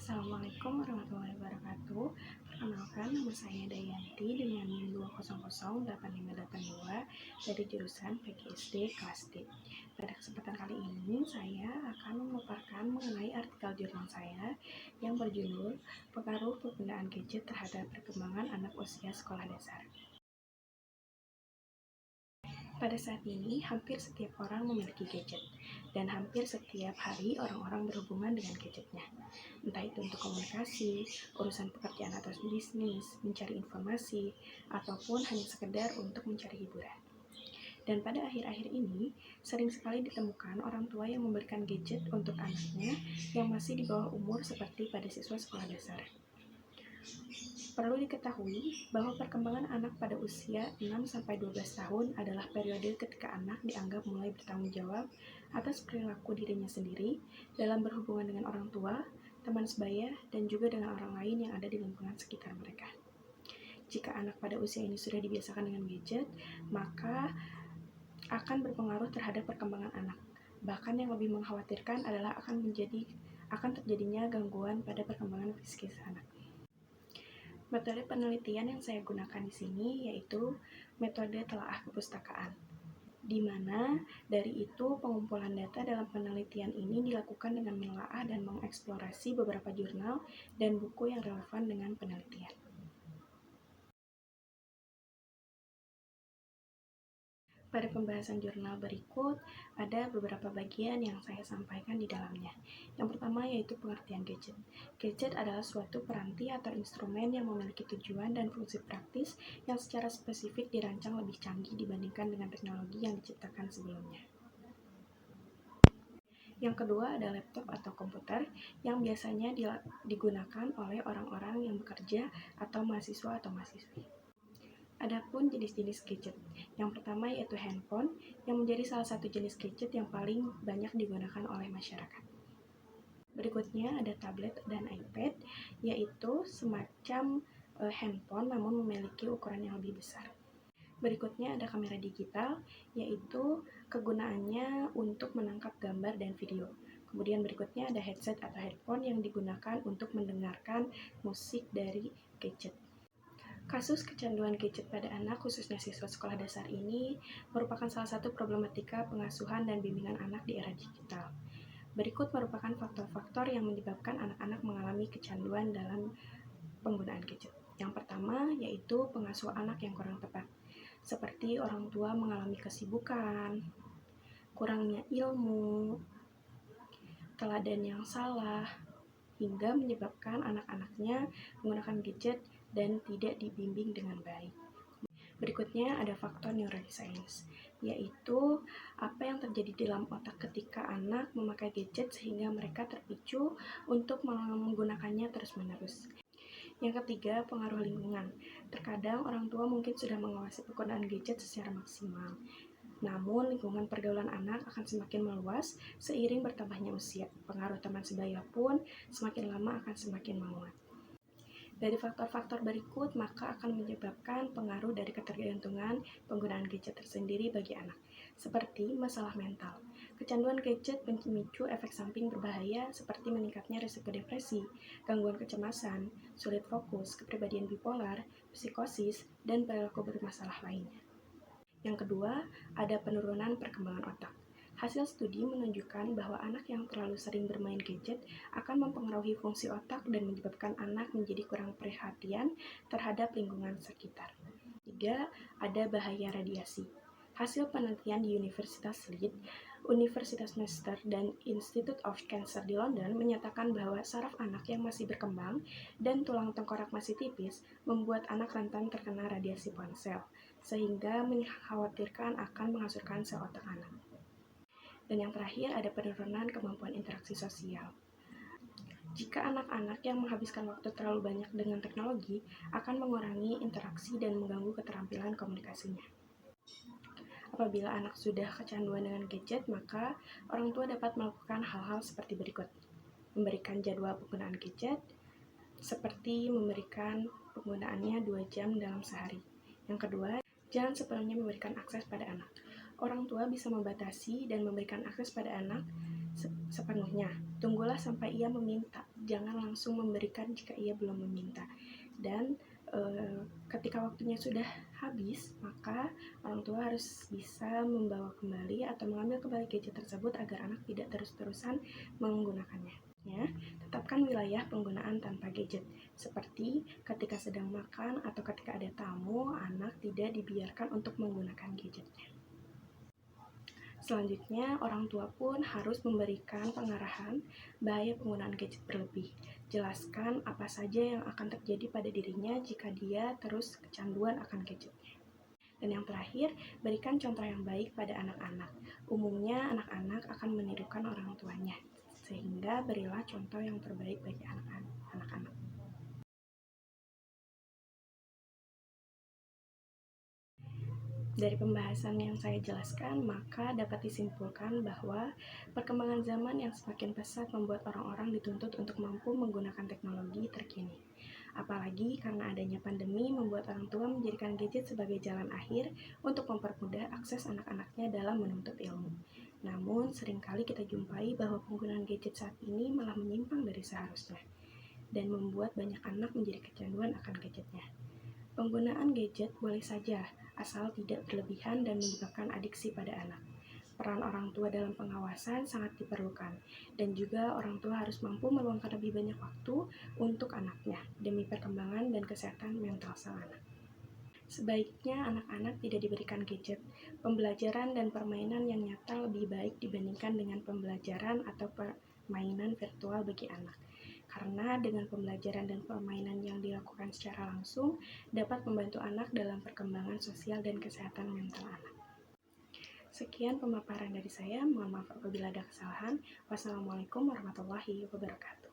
Assalamualaikum warahmatullahi wabarakatuh. Perkenalkan, nama saya Dayanti dengan NIM 2008582 dari jurusan PGSD kelas D. Pada kesempatan kali ini, saya akan memaparkan mengenai artikel jurnal saya yang berjudul Pengaruh Penggunaan Gadget Terhadap Perkembangan Anak Usia Sekolah Dasar. Pada saat ini, hampir setiap orang memiliki gadget, dan hampir setiap hari orang-orang berhubungan dengan gadgetnya. Entah itu untuk komunikasi, urusan pekerjaan atau bisnis, mencari informasi, ataupun hanya sekedar untuk mencari hiburan. Dan pada akhir-akhir ini, sering sekali ditemukan orang tua yang memberikan gadget untuk anaknya yang masih di bawah umur seperti pada siswa sekolah dasar. Perlu diketahui bahwa perkembangan anak pada usia 6-12 tahun adalah periode ketika anak dianggap mulai bertanggung jawab atas perilaku dirinya sendiri dalam berhubungan dengan orang tua, teman sebaya, dan juga dengan orang lain yang ada di lingkungan sekitar mereka. Jika anak pada usia ini sudah dibiasakan dengan gadget, maka akan berpengaruh terhadap perkembangan anak. Bahkan yang lebih mengkhawatirkan adalah akan terjadinya gangguan pada perkembangan psikis anak. Metode penelitian yang saya gunakan di sini yaitu metode telaah kepustakaan, di mana dari itu pengumpulan data dalam penelitian ini dilakukan dengan menelaah dan mengeksplorasi beberapa jurnal dan buku yang relevan dengan penelitian. Pada pembahasan jurnal berikut, ada beberapa bagian yang saya sampaikan di dalamnya. Yang pertama yaitu pengertian gadget. Gadget adalah suatu peranti atau instrumen yang memiliki tujuan dan fungsi praktis yang secara spesifik dirancang lebih canggih dibandingkan dengan teknologi yang diciptakan sebelumnya. Yang kedua ada laptop atau komputer yang biasanya digunakan oleh orang-orang yang bekerja atau mahasiswa atau mahasiswi. Adapun jenis-jenis gadget, yang pertama yaitu handphone, yang menjadi salah satu jenis gadget yang paling banyak digunakan oleh masyarakat. Berikutnya ada tablet dan iPad, yaitu semacam handphone namun memiliki ukuran yang lebih besar. Berikutnya ada kamera digital, yaitu kegunaannya untuk menangkap gambar dan video. Kemudian berikutnya ada headset atau headphone yang digunakan untuk mendengarkan musik dari gadget. Kasus kecanduan gadget pada anak, khususnya siswa sekolah dasar ini, merupakan salah satu problematika pengasuhan dan bimbingan anak di era digital. Berikut merupakan faktor-faktor yang menyebabkan anak-anak mengalami kecanduan dalam penggunaan gadget. Yang pertama yaitu pengasuh anak yang kurang tepat, seperti orang tua mengalami kesibukan, kurangnya ilmu, teladan yang salah, hingga menyebabkan anak-anaknya menggunakan gadget dan tidak dibimbing dengan baik. Berikutnya ada faktor neuroscience, yaitu apa yang terjadi dalam otak ketika anak memakai gadget sehingga mereka terpicu untuk menggunakannya terus-menerus. Yang ketiga, pengaruh lingkungan. Terkadang orang tua mungkin sudah mengawasi penggunaan gadget secara maksimal, namun lingkungan pergaulan anak akan semakin meluas seiring bertambahnya usia. Pengaruh teman sebaya pun semakin lama akan semakin menguat. Dari faktor-faktor berikut, maka akan menyebabkan pengaruh dari ketergantungan penggunaan gadget tersendiri bagi anak, seperti masalah mental. Kecanduan gadget memicu efek samping berbahaya seperti meningkatnya risiko depresi, gangguan kecemasan, sulit fokus, kepribadian bipolar, psikosis, dan perilaku bermasalah lainnya. Yang kedua, ada penurunan perkembangan otak. Hasil studi menunjukkan bahwa anak yang terlalu sering bermain gadget akan mempengaruhi fungsi otak dan menyebabkan anak menjadi kurang perhatian terhadap lingkungan sekitar. Ketiga, ada bahaya radiasi. Hasil penelitian di Universitas Leeds, Universitas Manchester, dan Institute of Cancer di London menyatakan bahwa saraf anak yang masih berkembang dan tulang tengkorak masih tipis membuat anak rentan terkena radiasi ponsel, sehingga mengkhawatirkan akan menghancurkan sel otak anak. Dan yang terakhir ada penurunan kemampuan interaksi sosial. Jika anak-anak yang menghabiskan waktu terlalu banyak dengan teknologi akan mengurangi interaksi dan mengganggu keterampilan komunikasinya. Apabila anak sudah kecanduan dengan gadget, maka orang tua dapat melakukan hal-hal seperti berikut. Memberikan jadwal penggunaan gadget, seperti memberikan penggunaannya 2 jam dalam sehari. Yang kedua, jangan sepenuhnya memberikan akses pada anak. Orang tua bisa membatasi dan memberikan akses pada anak sepenuhnya, Tunggulah sampai ia meminta, jangan langsung memberikan jika ia belum meminta. Dan ketika waktunya sudah habis, maka orang tua harus bisa membawa kembali atau mengambil kembali gadget tersebut agar anak tidak terus-terusan menggunakannya. Tetapkan wilayah penggunaan tanpa gadget, seperti ketika sedang makan atau ketika ada tamu, anak tidak dibiarkan untuk menggunakan gadgetnya. Selanjutnya, orang tua pun harus memberikan pengarahan bahaya penggunaan gadget berlebih. Jelaskan apa saja yang akan terjadi pada dirinya jika dia terus kecanduan akan gadgetnya. Dan yang terakhir, berikan contoh yang baik pada anak-anak. Umumnya, anak-anak akan menirukan orang tuanya, sehingga berilah contoh yang terbaik bagi anak-anak. Dari pembahasan yang saya jelaskan, maka dapat disimpulkan bahwa perkembangan zaman yang semakin pesat membuat orang-orang dituntut untuk mampu menggunakan teknologi terkini. Apalagi karena adanya pandemi membuat orang tua menjadikan gadget sebagai jalan akhir untuk mempermudah akses anak-anaknya dalam menuntut ilmu. Namun, seringkali kita jumpai bahwa penggunaan gadget saat ini malah menyimpang dari seharusnya dan membuat banyak anak menjadi kecanduan akan gadgetnya. Penggunaan gadget boleh saja, asal tidak berlebihan dan menyebabkan adiksi pada anak. Peran orang tua dalam pengawasan sangat diperlukan, dan juga orang tua harus mampu meluangkan lebih banyak waktu untuk anaknya demi perkembangan dan kesehatan mental sang anak. Sebaiknya anak-anak tidak diberikan gadget. Pembelajaran dan permainan yang nyata lebih baik dibandingkan dengan pembelajaran atau permainan virtual bagi anak. Karena dengan pembelajaran dan permainan yang dilakukan secara langsung dapat membantu anak dalam perkembangan sosial dan kesehatan mental anak. Sekian pemaparan dari saya, mohon maaf apabila ada kesalahan. Wassalamualaikum warahmatullahi wabarakatuh.